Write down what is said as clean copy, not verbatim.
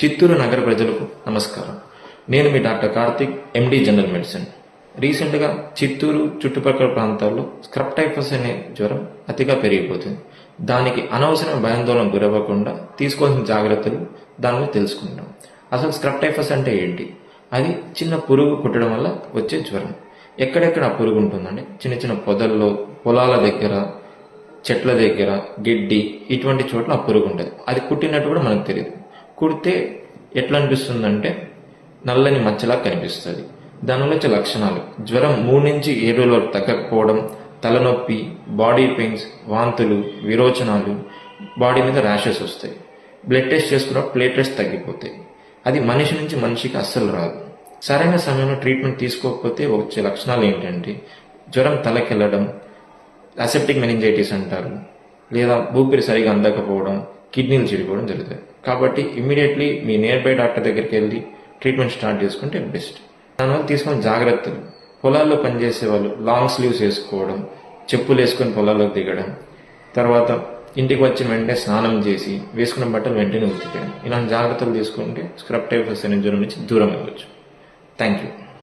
చిత్తూరు నగర ప్రజలకు నమస్కారం. నేను మీ doctor Karthik, MD general medicine. రీసెంట్గా చిత్తూరు చుట్టుపక్కల ప్రాంతాల్లో స్క్రబ్ టైఫస్ అనే జ్వరం అతిగా పెరిగిపోతుంది. దానికి అనవసరమైన భయాందోళన గురవ్వకుండా తీసుకోవాల్సిన జాగ్రత్తలు దానిలో తెలుసుకుంటాం. అసలు స్క్రబ్ టైఫస్ అంటే ఏంటి? అది చిన్న పురుగు కుట్టడం వల్ల వచ్చే జ్వరం. ఎక్కడెక్కడ ఆ పురుగు ఉంటుందండి? చిన్న చిన్న పొదల్లో, పొలాల దగ్గర, చెట్ల దగ్గర, గిడ్డి, ఇటువంటి చోట్ల ఆ పురుగు ఉంటుంది. అది కుట్టినట్టు కూడా మనకు తెలియదు. కుడితే ఎట్లా అనిపిస్తుందంటే నల్లని మచ్చలా కనిపిస్తుంది. దానివల్ల వచ్చే లక్షణాలు: జ్వరం 3 నుంచి 7 రోజుల వరకు తగ్గకపోవడం, తలనొప్పి, బాడీ పెయిన్స్, వాంతులు, విరోచనాలు, బాడీ మీద ర్యాషెస్ వస్తాయి. బ్లడ్ టెస్ట్ చేసుకున్న ప్లేట్లెట్స్ తగ్గిపోతాయి. అది మనిషి నుంచి మనిషికి అస్సలు రాదు. సరైన సమయంలో ట్రీట్మెంట్ తీసుకోకపోతే వచ్చే లక్షణాలు ఏంటంటే జ్వరం తలకెళ్ళడం, అసెప్టిక్ మెనింజైటిస్ అంటారు, లేదా ఊపిరి సరిగా అందకపోవడం, కిడ్నీలు చెడిపోవడం జరుగుతాయి. కాబట్టి immediately me near by doctor దగ్గరికి వెళ్ళి ట్రీట్మెంట్ స్టార్ట్ చేసుకుంటే బెస్ట్. దానివల్ల తీసుకున్న జాగ్రత్తలు: పొలాల్లో పనిచేసే వాళ్ళు లాంగ్ స్లీవ్స్ వేసుకోవడం, చెప్పులు వేసుకొని పొలాల్లోకి దిగడం, తర్వాత ఇంటికి వచ్చిన వెంటనే స్నానం చేసి వేసుకున్న బట్టలు వెంటనే ఉతికేయడం. ఇలాంటి జాగ్రత్తలు తీసుకుంటే స్క్రబ్ టైఫస్ అనే జ్వరం నుంచి దూరం అవ్వచ్చు. Thank you.